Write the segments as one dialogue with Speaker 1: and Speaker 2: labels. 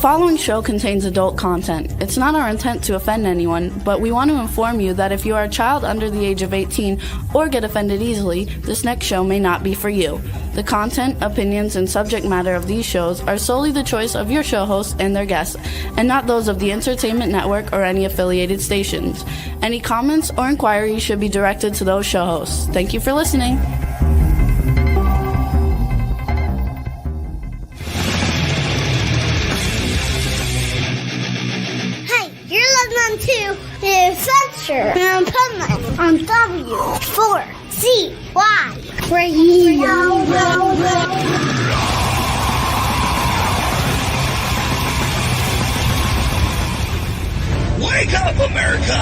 Speaker 1: following show contains adult content. It's not our intent to offend anyone, but we want to inform you that if you are a child under the age of 18 or get offended easily, this next show may not be for you. The content, opinions, and subject matter of these shows are solely the choice of your show hosts and their guests, and not those of the Entertainment Network or any affiliated stations. Any comments or inquiries should be directed to those show hosts. Thank you for listening.
Speaker 2: To the adventure in Puntland on W4CY Radio.
Speaker 3: Wake up, America!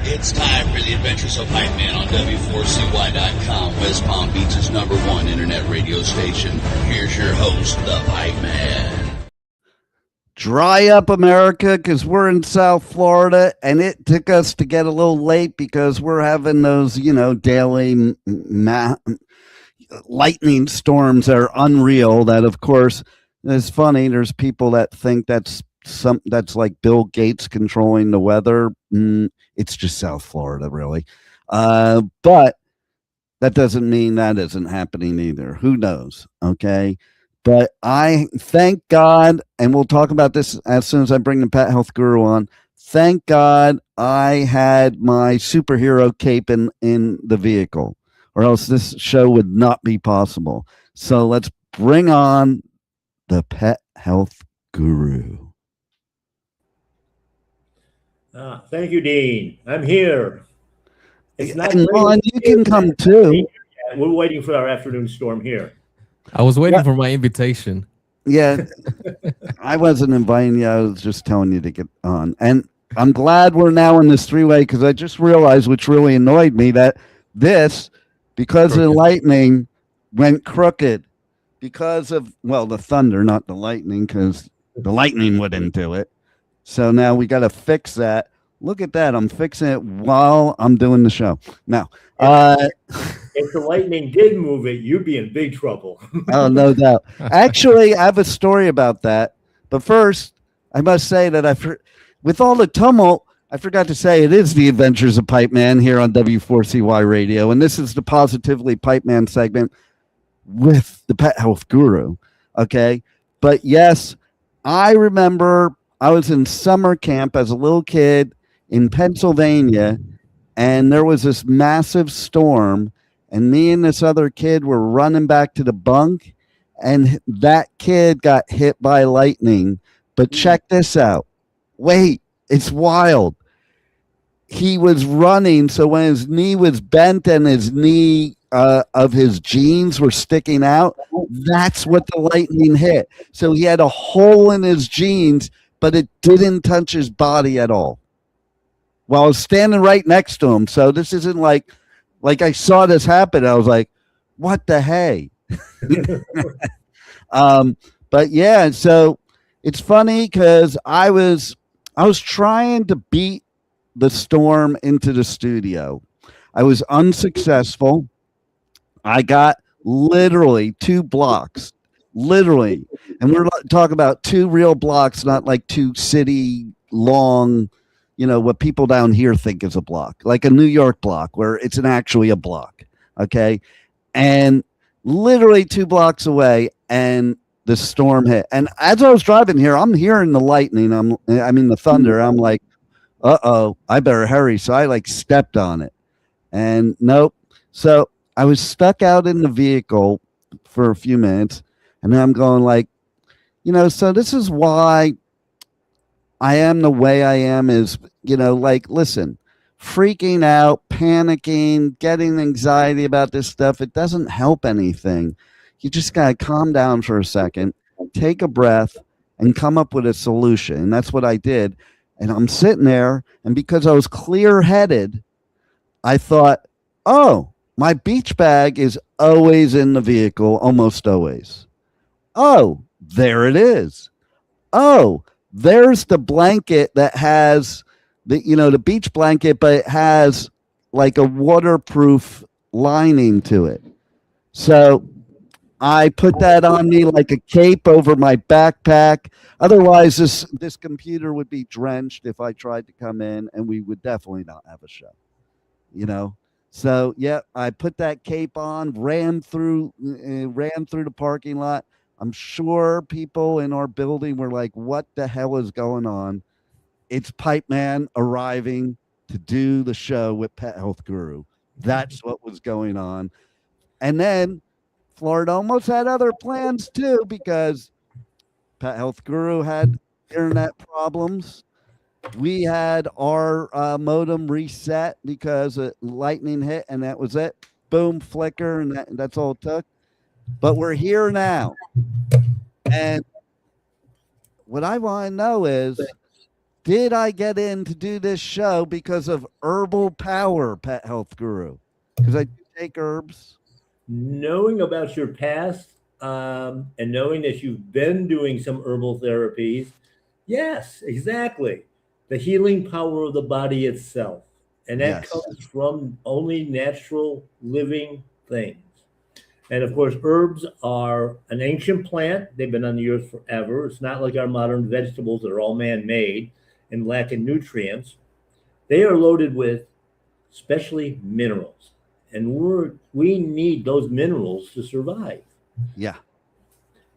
Speaker 3: It's time for the Adventures of Hype Man on W4CY.com, West Palm Beach's #1 internet radio station. Here's your host, the Hype Man.
Speaker 4: Dry up, America, because we're in South Florida, and it took us to get a little late because we're having those, daily lightning storms that are unreal. That, of course, is funny. There's people that think that's like Bill Gates controlling the weather. It's just South Florida, really. But that doesn't mean that isn't happening either. Who knows? Okay. But I thank God, and we'll talk about this as soon as I bring the Pet Health Guru on. Thank God I had my superhero cape in the vehicle, or else this show would not be possible. So let's bring on the Pet Health Guru.
Speaker 5: Thank you, Dean. I'm here. It's not
Speaker 4: and Ron, you can come too.
Speaker 5: We're waiting for our afternoon storm here.
Speaker 6: I was waiting for my invitation.
Speaker 4: Yeah, I wasn't inviting you. I was just telling you to get on. And I'm glad we're now in this three-way because I just realized, which really annoyed me, that this, because of the lightning, went crooked. Because of, the thunder, not the lightning, because the lightning wouldn't do it. So now we got to fix that. Look at that. I'm fixing it while I'm doing the show. Now,
Speaker 5: if the lightning did move it, you'd be in big trouble.
Speaker 4: Oh, no doubt. Actually, I have a story about that. But first, I must say that with all the tumult, I forgot to say it is the Adventures of Pipe Man here on W4CY Radio. And this is the Positively Pipe Man segment with the Pet Health Guru. Okay. But yes, I remember I was in summer camp as a little kid in Pennsylvania, and there was this massive storm, and me and this other kid were running back to the bunk, and that kid got hit by lightning. But check this out. Wait, it's wild. He was running, so when his knee was bent and his knee of his jeans were sticking out, that's what the lightning hit. So he had a hole in his jeans, but it didn't touch his body at all. Well, I was standing right next to him, so this isn't like I saw this happen. I was like, "What the hey?" But yeah, so it's funny because I was trying to beat the storm into the studio. I was unsuccessful. I got literally 2 blocks, literally, and we're talking about 2 real blocks, not like 2 city long. What people down here think is a block, like a New York block where it's actually a block. Okay. And literally 2 blocks away, and the storm hit. And as I was driving here, I'm hearing the lightning. The thunder. I'm like, uh-oh, I better hurry. So I stepped on it, and nope. So I was stuck out in the vehicle for a few minutes, and then I'm going so this is why I am the way I am is, listen, freaking out, panicking, getting anxiety about this stuff, it doesn't help anything. You just got to calm down for a second, take a breath, and come up with a solution. And that's what I did. And I'm sitting there, and because I was clear-headed, I thought, oh, my beach bag is always in the vehicle, almost always. Oh, there it is. Oh, there's the blanket that has the beach blanket, but it has like a waterproof lining to it. So I put that on me like a cape over my backpack. Otherwise, this computer would be drenched if I tried to come in, and we would definitely not have a show. You know. So yeah, I put that cape on, ran through the parking lot. I'm sure people in our building were like, "What the hell is going on?" It's Pipe Man arriving to do the show with Pet Health Guru. That's what was going on. And then Florida almost had other plans too because Pet Health Guru had internet problems. We had our modem reset because lightning hit, and that was it. Boom, flicker, and that's all it took. But we're here now. And what I want to know is, did I get in to do this show because of Herbal Power, Pet Health Guru? Because I do take herbs.
Speaker 5: Knowing about your past, and knowing that you've been doing some herbal therapies, yes, exactly. The healing power of the body itself. And that
Speaker 4: Yes.
Speaker 5: comes from only natural living things. And of course, herbs are an ancient plant. They've been on the earth forever. It's not like our modern vegetables that are all man made and lacking nutrients. They are loaded with especially minerals. And we need those minerals to survive.
Speaker 4: Yeah.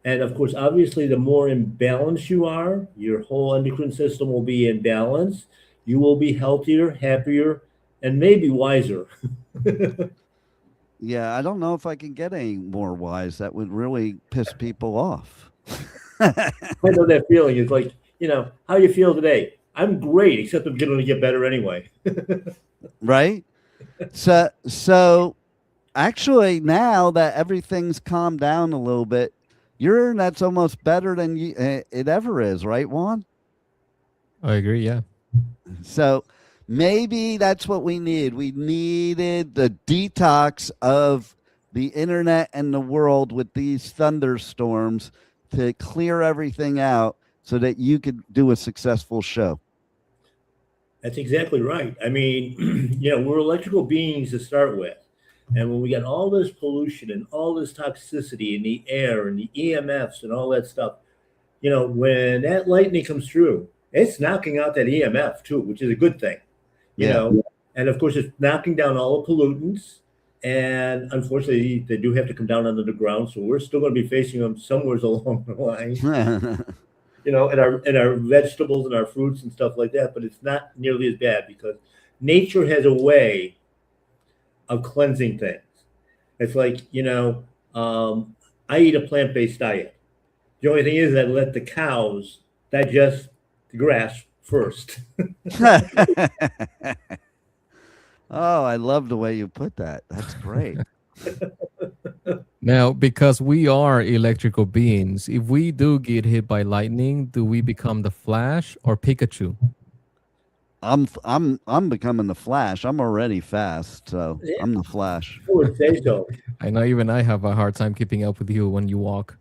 Speaker 5: And of course, obviously, the more in balance you are, your whole endocrine system will be in balance. You will be healthier, happier, and maybe wiser.
Speaker 4: Yeah, I don't know if I can get any more wise. That would really piss people off.
Speaker 5: I know that feeling. It's like, how you feel today? I'm great, except I'm going to get better anyway.
Speaker 4: Right? So actually, now that everything's calmed down a little bit, your internet's almost better than it ever is, right, Juan?
Speaker 6: I agree. Yeah.
Speaker 4: So maybe that's what we need. We needed the detox of the internet and the world with these thunderstorms to clear everything out so that you could do a successful show.
Speaker 5: That's exactly right. I mean, we're electrical beings to start with. And when we got all this pollution and all this toxicity in the air and the EMFs and all that stuff, when that lightning comes through, it's knocking out that EMF too, which is a good thing, And of course, it's knocking down all the pollutants. And unfortunately, they do have to come down under the ground. So we're still going to be facing them somewhere along the line. And our vegetables and our fruits and stuff like that, but it's not nearly as bad because nature has a way of cleansing things. It's like, I eat a plant-based diet. The only thing is that I let the cows digest the grass first.
Speaker 4: Oh, I love the way you put that. That's great.
Speaker 6: Now, because we are electrical beings, if we do get hit by lightning, do we become the Flash or Pikachu?
Speaker 4: I'm becoming the Flash. I'm already fast, so
Speaker 5: Yeah.
Speaker 4: I'm the Flash.
Speaker 5: I would say so.
Speaker 6: I know even I have a hard time keeping up with you when you walk.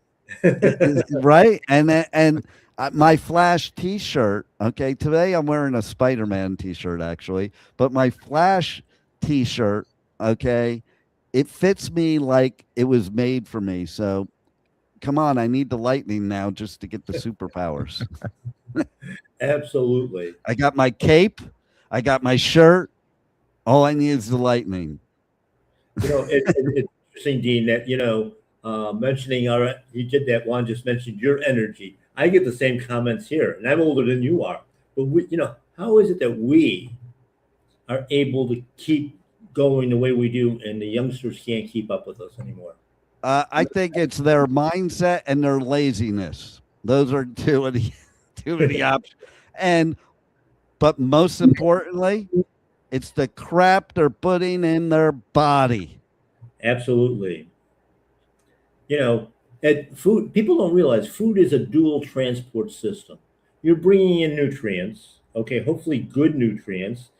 Speaker 4: Right? And my Flash T-shirt. Okay, today I'm wearing a Spider-Man T-shirt actually, but my Flash T-shirt. Okay, it fits me like it was made for me. So, come on, I need the lightning now just to get the superpowers.
Speaker 5: Absolutely.
Speaker 4: I got my cape. I got my shirt. All I need is the lightning.
Speaker 5: It's interesting, Dean, that, mentioning you did that one, just mentioned your energy. I get the same comments here, and I'm older than you are. But how is it that we are able to keep going the way we do, and the youngsters can't keep up with us anymore?
Speaker 4: I think it's their mindset and their laziness. Those are two of the options. But most importantly, it's the crap they're putting in their body.
Speaker 5: Absolutely. Food, people don't realize food is a dual transport system. You're bringing in nutrients, okay, hopefully good nutrients,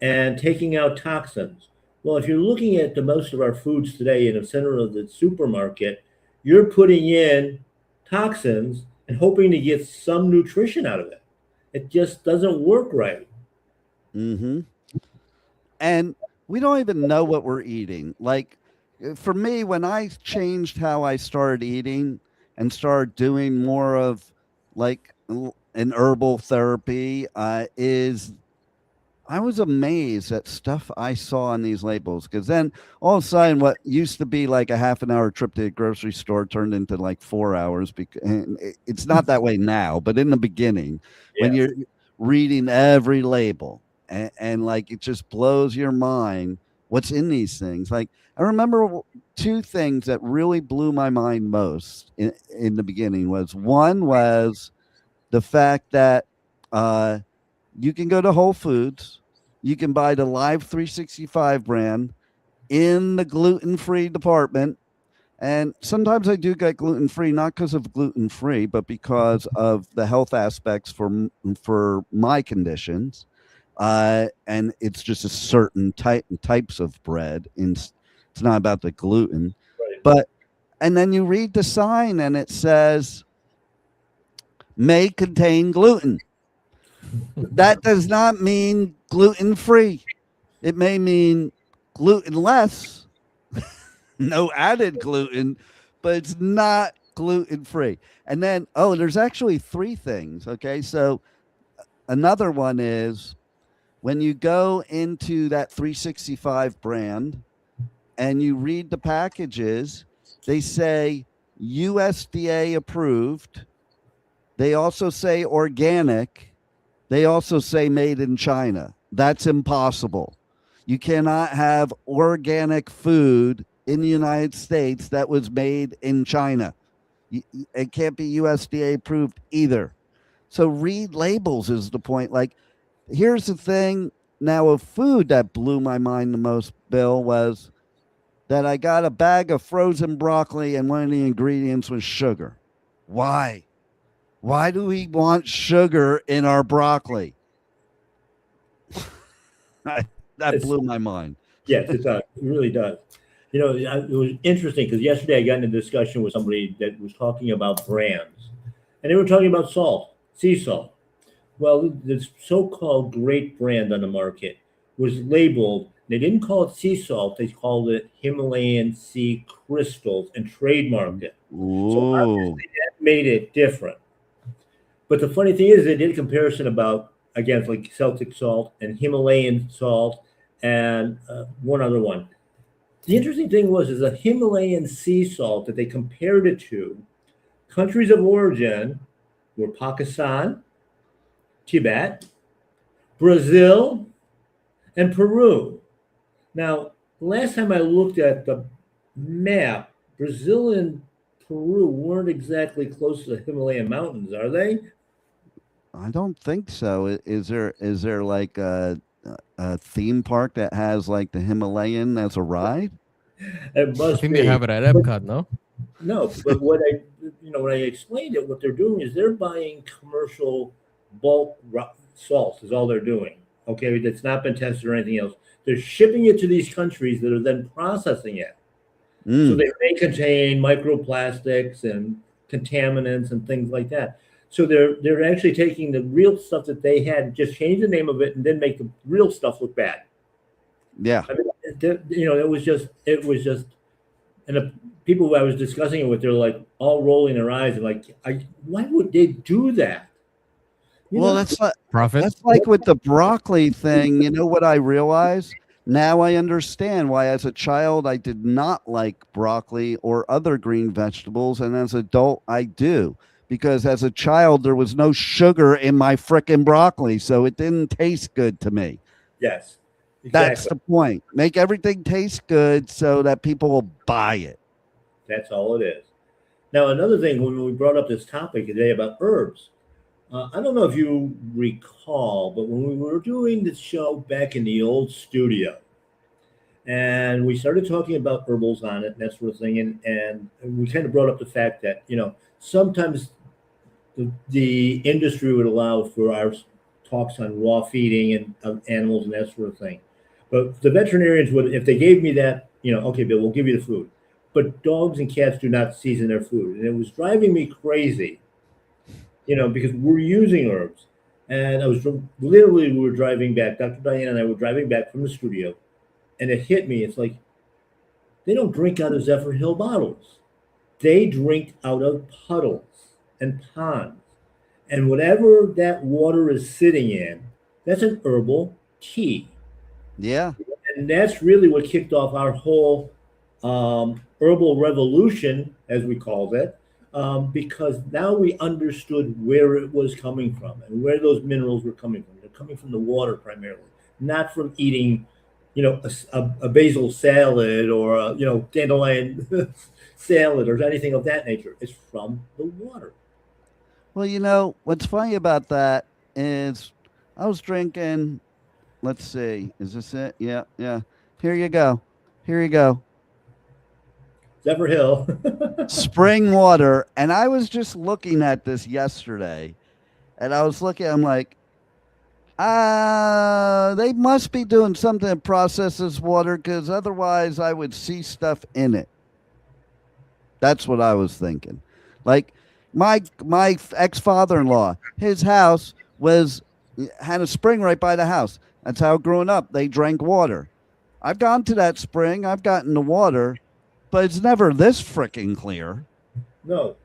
Speaker 5: and taking out toxins. Well, if you're looking at the most of our foods today in the center of the supermarket, you're putting in toxins and hoping to get some nutrition out of it. It just doesn't work right.
Speaker 4: Mm-hmm. And we don't even know what we're eating. Like, for me, when I changed how I started eating and started doing more of like an herbal therapy, is I was amazed at stuff I saw on these labels, because then all of a sudden, what used to be like a half an hour trip to the grocery store turned into like 4 hours. Because it's not that way now, but in the beginning, when
Speaker 5: Yeah.
Speaker 4: you're reading every label, and like it just blows your mind what's in these things. Like I remember two things that really blew my mind most in the beginning. Was one was the fact that uh, you can go to Whole Foods, you can buy the Live 365 brand in the gluten-free department. And sometimes I do get gluten-free, not because of gluten-free, but because of the health aspects for my conditions. And it's just a certain types of bread. It's not about the gluten.
Speaker 5: Right.
Speaker 4: But and then you read the sign and it says may contain gluten. That does not mean gluten free. It may mean gluten-less, no added gluten, but it's not gluten free. And then, oh, there's actually three things. Okay. So another one is when you go into that 365 brand and you read the packages, they say USDA approved. They also say organic. They also say made in China. That's impossible. You cannot have organic food in the United States that was made in China. It can't be USDA approved either. So read labels is the point. Like, here's the thing now of food that blew my mind the most, Bill, was that I got a bag of frozen broccoli and one of the ingredients was sugar. Why? Why do we want sugar in our broccoli? That blew my mind.
Speaker 5: Yes, it does. It really does. It was interesting because yesterday I got in a discussion with somebody that was talking about brands, and they were talking about salt, sea salt. Well, this so-called great brand on the market was labeled. They didn't call it sea salt; they called it Himalayan sea crystals and trademarked it. So
Speaker 4: Ooh.
Speaker 5: obviously that made it different. But the funny thing is, they did a comparison about against like Celtic salt and Himalayan salt and one other one. The interesting thing was is a Himalayan sea salt that they compared it to. Countries of origin were Pakistan, Tibet, Brazil, and Peru. Now, last time I looked at the map, Brazil and Peru weren't exactly close to the Himalayan mountains, are they?
Speaker 4: I don't think so. Is there like a theme park that has like the Himalayan as a ride?
Speaker 5: It
Speaker 6: I
Speaker 5: must
Speaker 6: think
Speaker 5: be.
Speaker 6: they have it at
Speaker 5: But
Speaker 6: Epcot, no?
Speaker 5: no, but when I explained it, what they're doing is they're buying commercial bulk salts is all they're doing. Okay, that's not been tested or anything else. They're shipping it to these countries that are then processing it. So
Speaker 4: Mm,
Speaker 5: they may contain microplastics and contaminants and things like that. So they're actually taking the real stuff that they had, just change the name of it, and then make the real stuff look bad.
Speaker 4: yeah.
Speaker 5: I mean, it was just, and the people who I was discussing it with, they're like all rolling their eyes and like, why would they do that? You
Speaker 4: Well,
Speaker 5: know?
Speaker 6: Profit.
Speaker 4: that's like with the broccoli thing. You know what I realize? Now I understand why as a child I did not like broccoli or other green vegetables, and as an adult I do. Because as a child there was no sugar in my frickin' broccoli, so it didn't taste good to me.
Speaker 5: Yes,
Speaker 4: That's
Speaker 5: exactly.
Speaker 4: the point. Make everything taste good so that people will buy it.
Speaker 5: That's all it is. Now, another thing, when we brought up this topic today about herbs, I don't know if you recall, but when we were doing the show back in the old studio, and we started talking about herbals on it and that sort of thing, and we kind of brought up the fact that sometimes the industry would allow for our talks on raw feeding and of animals and that sort of thing, but the veterinarians would, if they gave me that, okay, Bill, we'll give you the food, but dogs and cats do not season their food, and it was driving me crazy, because we're using herbs. And literally, we were driving back. Dr. Diane and I were driving back from the studio, and it hit me. It's like They don't drink out of Zephyr Hill bottles. They drink out of puddles and ponds. And whatever that water is sitting in, that's an herbal tea.
Speaker 4: Yeah.
Speaker 5: And that's really what kicked off our whole herbal revolution, as we called it, because now we understood where it was coming from and where those minerals were coming from. They're coming from the water primarily, not from eating, a basil salad or dandelion salad or anything of that nature. It's from the water.
Speaker 4: Well, what's funny about that is I was drinking, let's see, is this it? Yeah, yeah. Here you go. Here you go.
Speaker 5: Zephyr Hill.
Speaker 4: Spring water. And I was just looking at this yesterday and I'm like, they must be doing something to process this water because otherwise I would see stuff in it. That's what I was thinking. Like my ex-father-in-law, his house had a spring right by the house. That's how growing up they drank water. I've gone to that spring, I've gotten the water, but it's never this freaking clear.
Speaker 5: No,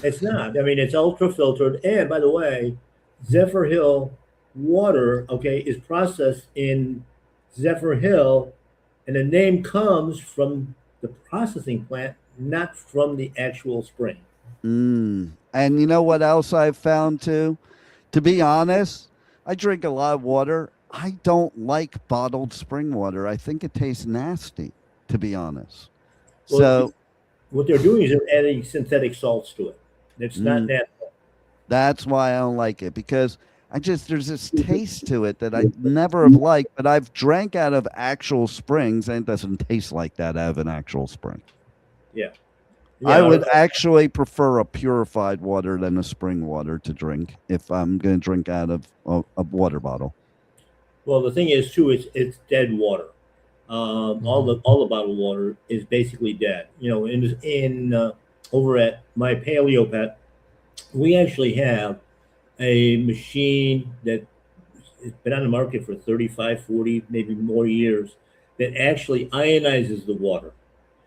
Speaker 5: it's not. I mean, it's ultra filtered. And by the way, Zephyr Hill water, is processed in Zephyr Hill, and the name comes from the processing plant, not from the actual spring.
Speaker 4: And you know what else I've found too? To be honest, I drink a lot of water. I don't like bottled spring water. I think it tastes nasty, to be honest.
Speaker 5: Well,
Speaker 4: So
Speaker 5: what they're doing is they're adding synthetic salts to it. It's not natural.
Speaker 4: that's why I don't like it because there's this taste to it that I never have liked, but I've drank out of actual springs and it doesn't taste like that out of an actual spring.
Speaker 5: Yeah.
Speaker 4: I would actually prefer a purified water than a spring water to drink if I'm going to drink out of a water bottle.
Speaker 5: Well, the thing is too, it's dead water. All the bottled water is basically dead. In over at my Paleo Pet, we actually have a machine that has been on the market for 35, 40, maybe more years that actually ionizes the water,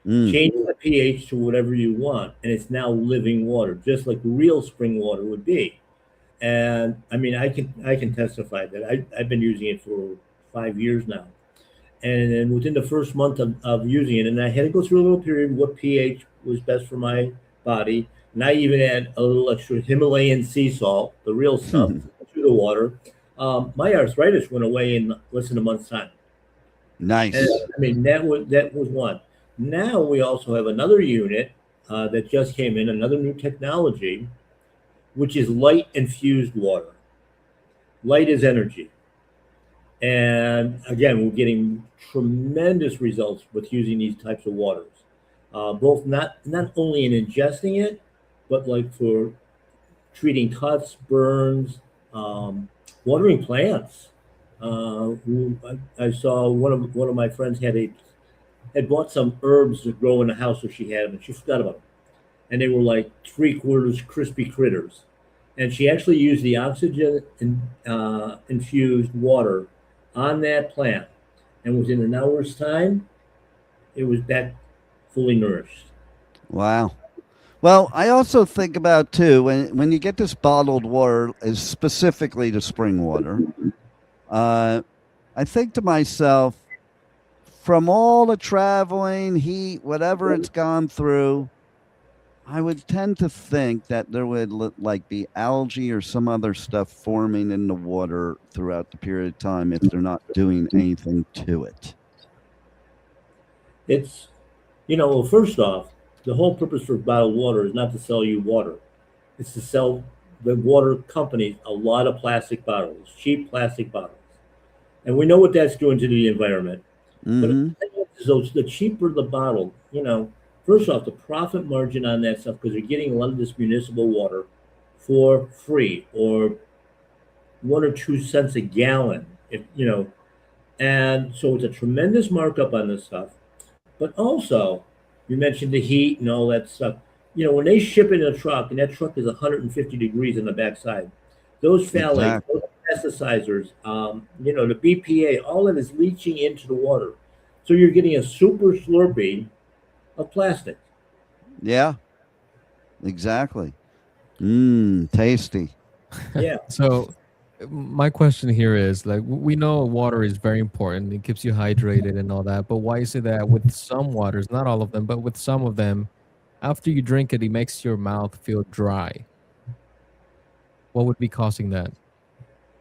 Speaker 5: changes the pH to whatever you want, and it's now living water, just like real spring water would be. And I mean, I can testify that I've been using it for 5 years now. And then within the first month of using it, and I had to go through a little period what pH was best for my body. And I even add a little extra Himalayan sea salt, the real stuff, to the water. My arthritis went away in less than a month's time.
Speaker 4: Nice.
Speaker 5: And, I mean, that was one. Now we also have another unit that just came in, another new technology, which is light infused water. Light is energy. And again, we're getting tremendous results with using these types of waters, both not only in ingesting it, but like for treating cuts, burns, watering plants. I saw one of my friends had bought some herbs to grow in the house, so she had them, and she forgot about them, and they were like 3/4 crispy critters, and she actually used the oxygen infused water on that plant, and within an hour's time, it was back fully nourished.
Speaker 4: Wow. Well, I also think about too when you get this bottled water, is specifically the spring water. I think to myself, from all the traveling, heat, whatever it's gone through, I would tend to think that there would be algae or some other stuff forming in the water throughout the period of time if they're not doing anything to it.
Speaker 5: It's, well, first off, the whole purpose for bottled water is not to sell you water. It's to sell the water companies a lot of plastic bottles, cheap plastic bottles. And we know what that's doing to the environment. But so the cheaper the bottle, first off, the profit margin on that stuff, because they're getting a lot of this municipal water for free or 1 or 2 cents a gallon, and so it's a tremendous markup on this stuff. But also, you mentioned the heat and all that stuff. When they ship in a truck, and that truck is 150 degrees on the backside, those phthalates, those plasticizers, the BPA, all that is leaching into the water. So you're getting a super Slurpee of plastic.
Speaker 4: Yeah, exactly. Tasty.
Speaker 5: Yeah.
Speaker 6: So my question here is like we know water is very important. It keeps you hydrated and all that. But why is it that with some waters, not all of them, but with some of them, after you drink it, it makes your mouth feel dry? What would be causing that?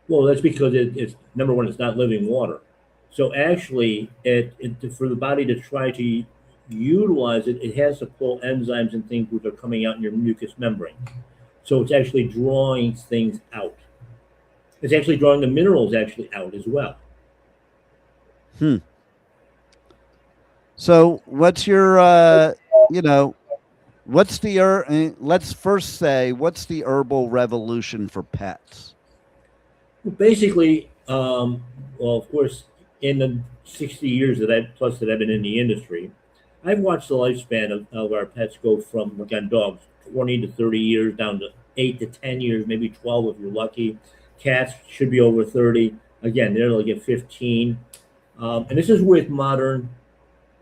Speaker 5: Well, that's because it's number one, it's not living water. So actually, for the body to try to utilize it, it has to pull enzymes and things which are coming out in your mucous membrane. So it's actually drawing things out. It's actually drawing the minerals actually out as well.
Speaker 4: Hmm. So what's your you know, what's the let's first say what's the herbal revolution for pets?
Speaker 5: Well, basically, well, of course, in the 60 years that I've been in the industry, I've watched the lifespan of our pets go from, like on dogs, 20 to 30 years down to 8 to 10 years, maybe 12 if you're lucky. Cats should be over 30. Again, they're like at 15. And this is with modern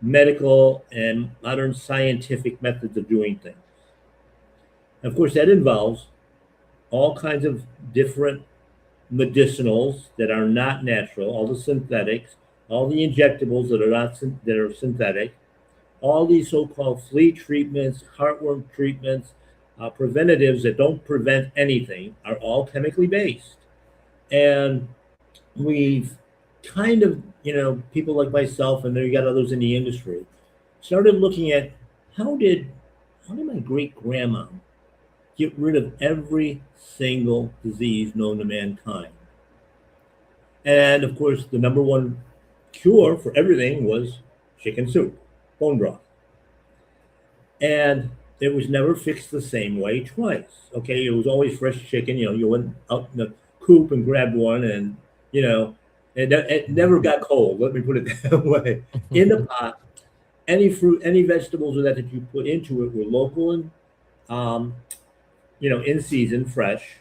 Speaker 5: medical and modern scientific methods of doing things. And of course, that involves all kinds of different medicinals that are not natural, all the synthetics, all the injectables that are not that are synthetic, all these so-called flea treatments, heartworm treatments, preventatives that don't prevent anything are all chemically based. And we've kind of, people like myself and then you got others in the industry, started looking at how did my great grandma get rid of every single disease known to mankind? And of course, the number one cure for everything was chicken soup, bone broth. And it was never fixed the same way twice. Okay, it was always fresh chicken. You went out in the coop and grabbed one, and it never got cold. Let me put it that way. In the pot, any fruit, any vegetables that you put into it were local and um, in season, fresh.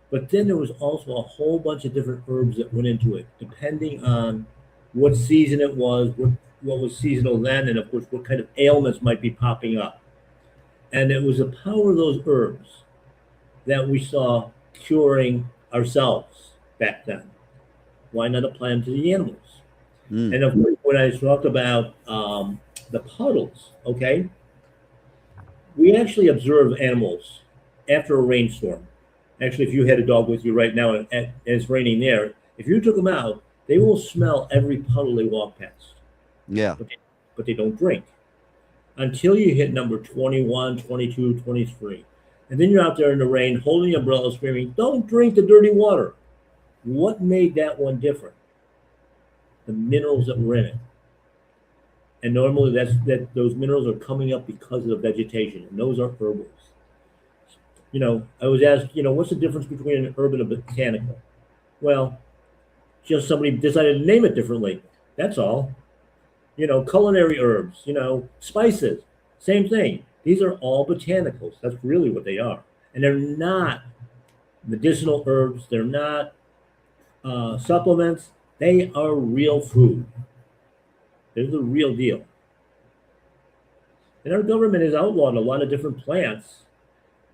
Speaker 5: But then there was also a whole bunch of different herbs that went into it, depending on what season it was, what was seasonal then, and of course what kind of ailments might be popping up. And it was the power of those herbs that we saw curing ourselves back then. Why not apply them to the animals?
Speaker 4: Mm.
Speaker 5: And of course, when I talk about the puddles, okay, we actually observe animals after a rainstorm. Actually, if you had a dog with you right now and it's raining there, if you took them out, they will smell every puddle they walk past.
Speaker 4: Yeah.
Speaker 5: But they don't drink until you hit number 21, 22, 23. And then you're out there in the rain holding the umbrella screaming, "Don't drink the dirty water." What made that one different? The minerals that were in it. And normally those minerals are coming up because of the vegetation, and those are herbals. I was asked, what's the difference between an herb and a botanical? Well, just somebody decided to name it differently. That's all. Culinary herbs, spices, same thing. These are all botanicals. That's really what they are. And they're not medicinal herbs. They're not supplements. They are real food. They're the real deal. And our government has outlawed a lot of different plants,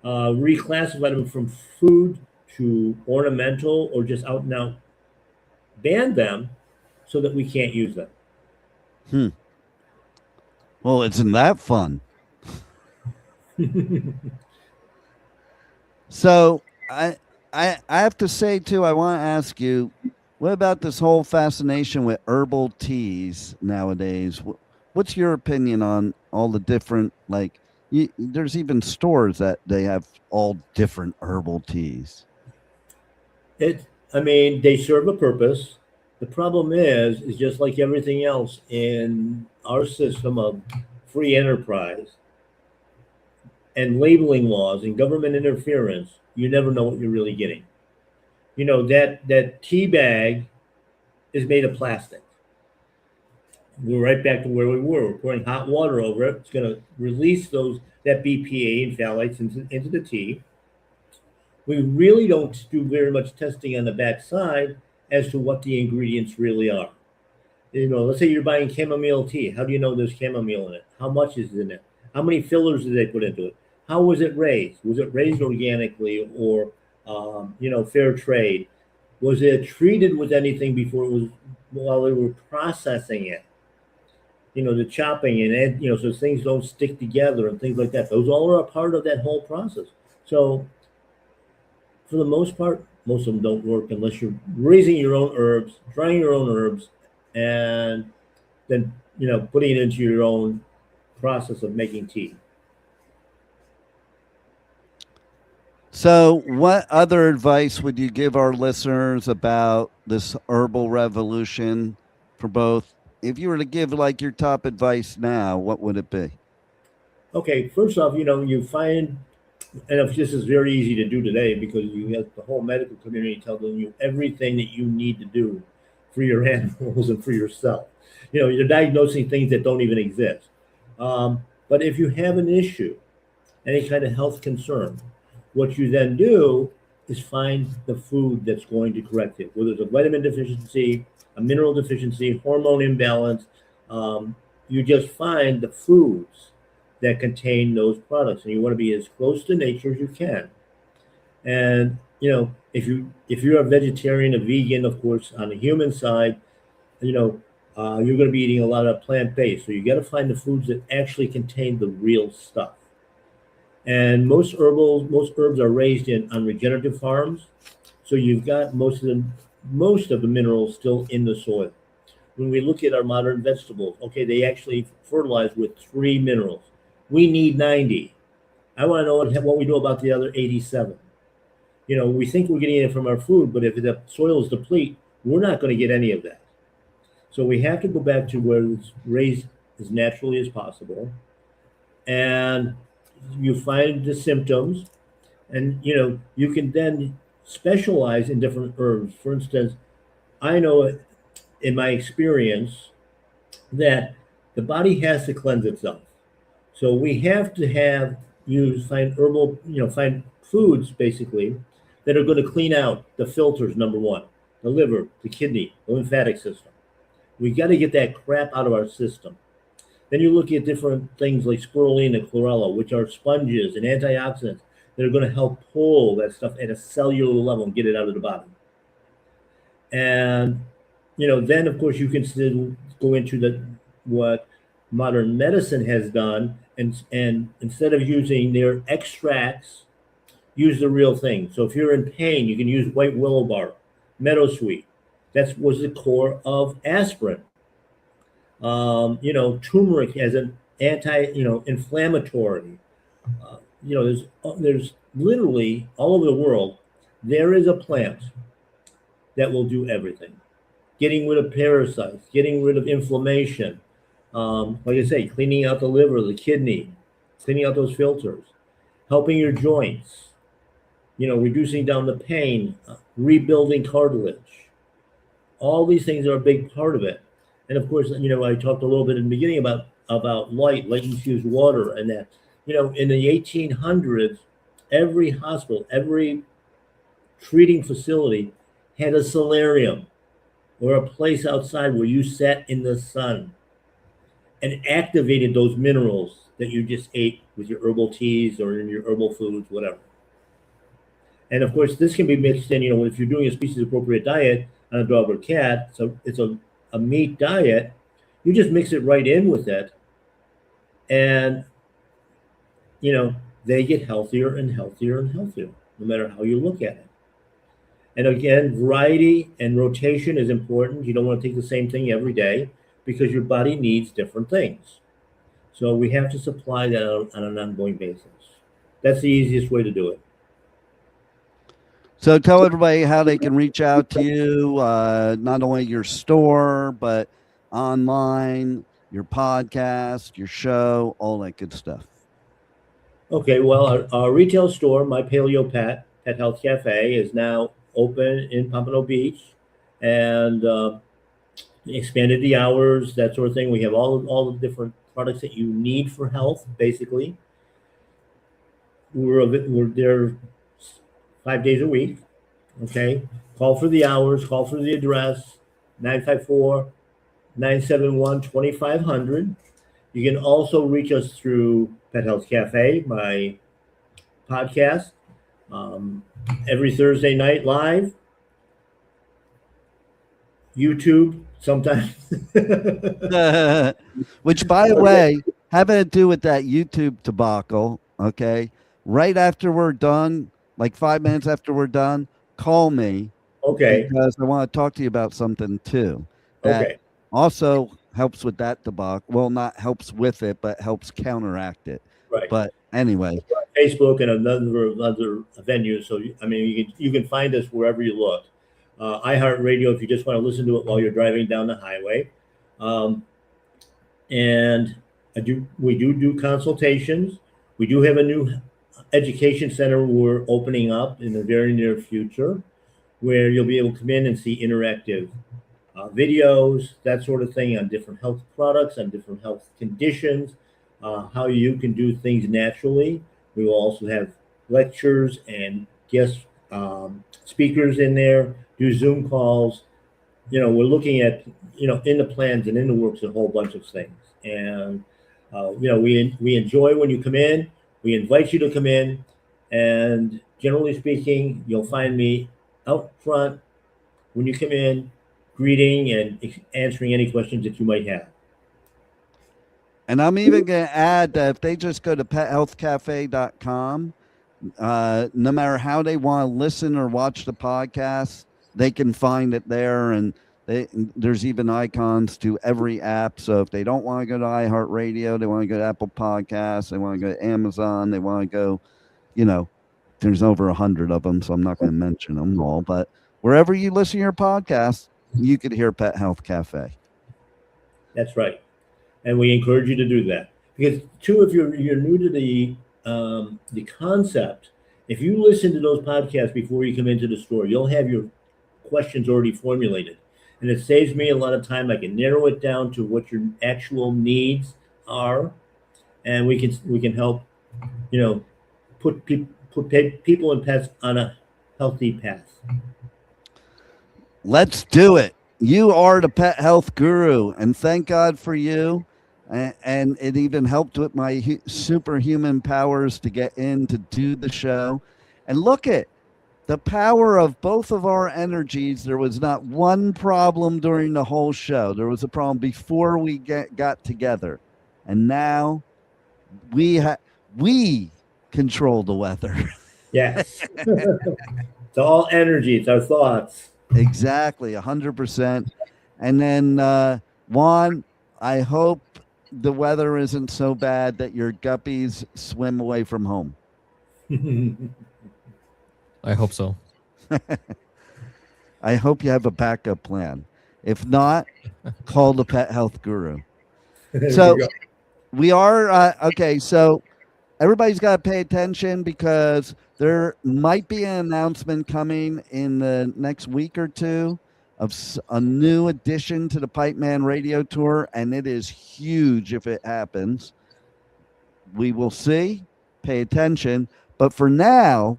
Speaker 5: reclassified them from food to ornamental or just out and out banned them so that we can't use them.
Speaker 4: Well, isn't that fun? So I have to say too, I want to ask you, what about this whole fascination with herbal teas nowadays? What's your opinion on all the different, there's even stores that they have all different herbal teas.
Speaker 5: They serve a purpose. The problem is just like everything else in our system of free enterprise and labeling laws and government interference, you never know what you're really getting. That tea bag is made of plastic. We're right back to where we were. We're pouring hot water over it. It's going to release that BPA and phthalates into the tea. We really don't do very much testing on the backside as to what the ingredients really are. Let's say you're buying chamomile tea. How do you know there's chamomile in it? How much is in it? How many fillers did they put into it? How was it raised? Was it raised organically or, fair trade? Was it treated with anything before it was while they were processing it? The chopping and so things don't stick together and things like that. Those all are a part of that whole process. So for the most part, most of them don't work unless you're raising your own herbs, drying your own herbs, and then putting it into your own process of making tea.
Speaker 4: So, what other advice would you give our listeners about this herbal revolution for both? If you were to give like your top advice now, what would it be?
Speaker 5: Okay, first off, you find, and if this is very easy to do today because you have the whole medical community telling you everything that you need to do for your animals and for yourself. You're diagnosing things that don't even exist. But if you have an issue, any kind of health concern, what you then do is find the food that's going to correct it, whether it's a vitamin deficiency, a mineral deficiency, hormone imbalance. You just find the foods that contain those products, and you want to be as close to nature as you can. And if you're a vegetarian, a vegan, of course, on the human side, you're going to be eating a lot of plant-based. So you got to find the foods that actually contain the real stuff. And most herbs are raised on regenerative farms, so you've got most of the minerals still in the soil. When we look at our modern vegetables, okay, they actually fertilize with 3 minerals. We need 90. I want to know what we do about the other 87. We think we're getting it from our food, but if the soil is deplete, we're not going to get any of that. So we have to go back to where it's raised as naturally as possible, and you find the symptoms, and you can then specialize in different herbs. For instance, I know in my experience that the body has to cleanse itself. So we have to find foods basically that are going to clean out the filters, number one, the liver, the kidney, the lymphatic system. We got to get that crap out of our system. Then you look at different things like spirulina and chlorella, which are sponges and antioxidants that are going to help pull that stuff at a cellular level and get it out of the body. And then of course you can still go into what modern medicine has done, and instead of using their extracts, use the real thing. So if you're in pain, you can use white willow bark, meadowsweet. That was the core of aspirin. Turmeric as an inflammatory. There's literally all over the world, there is a plant that will do everything. Getting rid of parasites, getting rid of inflammation. Like I say, cleaning out the liver, the kidney, cleaning out those filters, helping your joints, reducing down the pain, rebuilding cartilage. All these things are a big part of it. And of course, I talked a little bit in the beginning about light infused water, and that, in the 1800s, every hospital, every treating facility had a solarium or a place outside where you sat in the sun and activated those minerals that you just ate with your herbal teas or in your herbal foods, whatever. And of course, this can be mixed in, if you're doing a species appropriate diet on a dog or cat, so it's a meat diet, you just mix it right in with it, and they get healthier and healthier and healthier, no matter how you look at it. And again, variety and rotation is important. You don't want to take the same thing every day because your body needs different things. So we have to supply that on an ongoing basis. That's the easiest way to do it.
Speaker 4: So tell everybody how they can reach out to you, not only your store, but online, your podcast, your show, all that good stuff.
Speaker 5: Okay, well, our retail store, My Paleo Pet Health Cafe, is now open in Pompano Beach, and expanded the hours, that sort of thing. We have all the different products that you need for health, basically. We're there 5 days a week. Okay, call for the hours, call for the address, 954 971-2500. You can also reach us through Pet Health Cafe, my podcast, every Thursday night live, YouTube sometimes.
Speaker 4: Which, by the way, having to do with that YouTube debacle, okay? Right after we're done, like 5 minutes after we're done, call me
Speaker 5: Okay.
Speaker 4: because I want to talk to you about something too. That
Speaker 5: Okay.
Speaker 4: also helps with that debacle. Well, not helps with it, but helps counteract it.
Speaker 5: Right.
Speaker 4: But anyway,
Speaker 5: Facebook and a number of other venues. So I mean, you can find us wherever you look. iHeartRadio if you just want to listen to it while you're driving down the highway. And we do consultations. We do have a new education center we're opening up in the very near future, where you'll be able to come in and see interactive videos, that sort of thing, on different health products, on different health conditions, how you can do things naturally. We will also have lectures and guest speakers in there, do Zoom calls. We're looking at, in the plans and in the works, a whole bunch of things. And, we enjoy when you come in. We invite you to come in. And generally speaking, you'll find me out front when you come in, greeting and answering any questions that you might have.
Speaker 4: and I'm even going to add that if they just go to pethealthcafe.com, no matter how they want to listen or watch the podcast, they can find it there. And there's even icons to every app. So if they don't want to go to iHeartRadio, they want to go to Apple Podcasts, they want to go to Amazon, they want to go, there's over 100 of them, so I'm not going to mention them all. But wherever you listen to your podcast, you could hear Pet Health Cafe.
Speaker 5: That's right. And we encourage you to do that. Because, too, if you're new to the concept, if you listen to those podcasts before you come into the store, you'll have your questions already formulated. And it saves me a lot of time. I can narrow it down to what your actual needs are. And we can help, put people and pets on a healthy path.
Speaker 4: Let's do it. You are the pet health guru, and thank God for you. And it even helped with my superhuman powers to get in to do the show. And look at the power of both of our energies. There was not one problem during the whole show. There was a problem before we got together. And now we control the weather.
Speaker 5: Yes. It's all energy. It's our thoughts.
Speaker 4: Exactly, 100%. And then, Juan, I hope the weather isn't so bad that your guppies swim away from home.
Speaker 6: I hope so.
Speaker 4: I hope you have a backup plan. If not, call the pet health guru. So we are, okay, so everybody's got to pay attention because there might be an announcement coming in the next week or two of a new addition to the Pipe Man radio tour, and it is huge if it happens. We will see. Pay attention. But for now,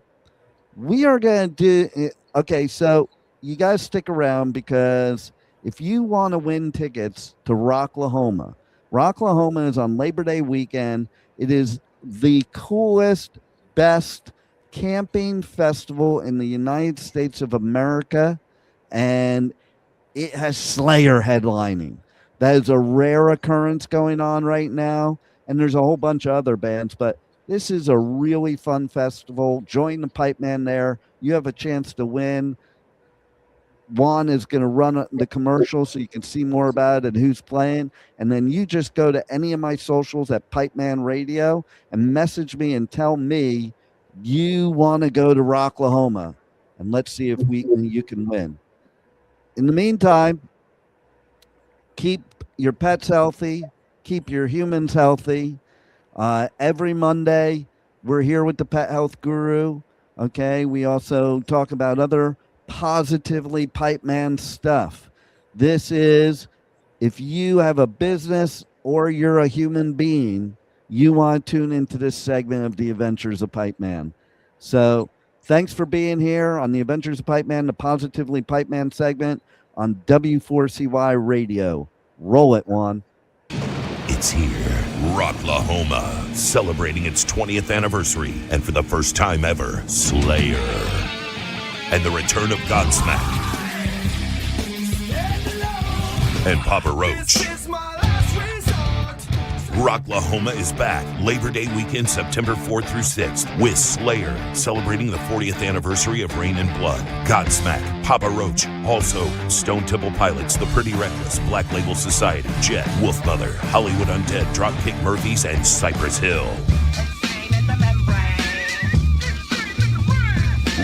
Speaker 4: we are going to do it. Okay, so you guys stick around because if you want to win tickets to Rocklahoma is on Labor Day weekend. It is the coolest, best camping festival in the United States of America, and it has Slayer headlining. That is a rare occurrence going on right now, and there's a whole bunch of other bands, but this is a really fun festival. Join the Pipe Man there. You have a chance to win. Juan is going to run the commercial so you can see more about it and who's playing. And then you just go to any of my socials at Pipe Man Radio and message me and tell me you want to go to Rocklahoma. And let's see if you can win. In the meantime, keep your pets healthy. Keep your humans healthy. Every Monday, we're here with the Pet Health Guru. Okay, we also talk about other positively Pipe Man stuff. This is, if you have a business or you're a human being, you want to tune into this segment of the Adventures of Pipe Man. So thanks for being here on the Adventures of Pipe Man, the Positively Pipe Man segment on W4CY Radio. Roll it, Juan.
Speaker 7: It's here, Rocklahoma, celebrating its 20th anniversary, and for the first time ever, Slayer. And the return of Godsmack. And Papa Roach. Rocklahoma is back Labor Day weekend, September 4th through 6th, with Slayer, celebrating the 40th anniversary of Rain and Blood, Godsmack, Papa Roach, also Stone Temple Pilots, The Pretty Reckless, Black Label Society, Jet, Wolfmother, Hollywood Undead, Dropkick Murphys, and Cypress Hill.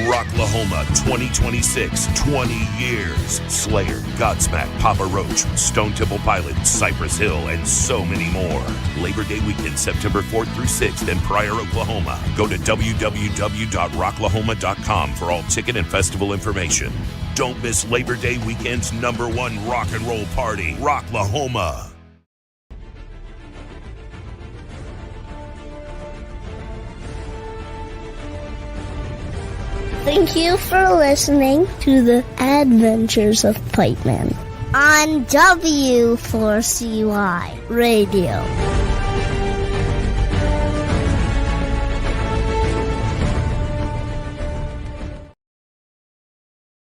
Speaker 7: Rocklahoma 2026, 20 years. Slayer, Godsmack, Papa Roach, Stone Temple Pilots, Cypress Hill, and so many more. Labor Day weekend, September 4th through 6th in Pryor, Oklahoma. Go to www.rocklahoma.com for all ticket and festival information. Don't miss Labor Day weekend's #1 rock and roll party, Rocklahoma.
Speaker 2: Thank you for listening to the Adventures of Pipe Man on W4CY Radio.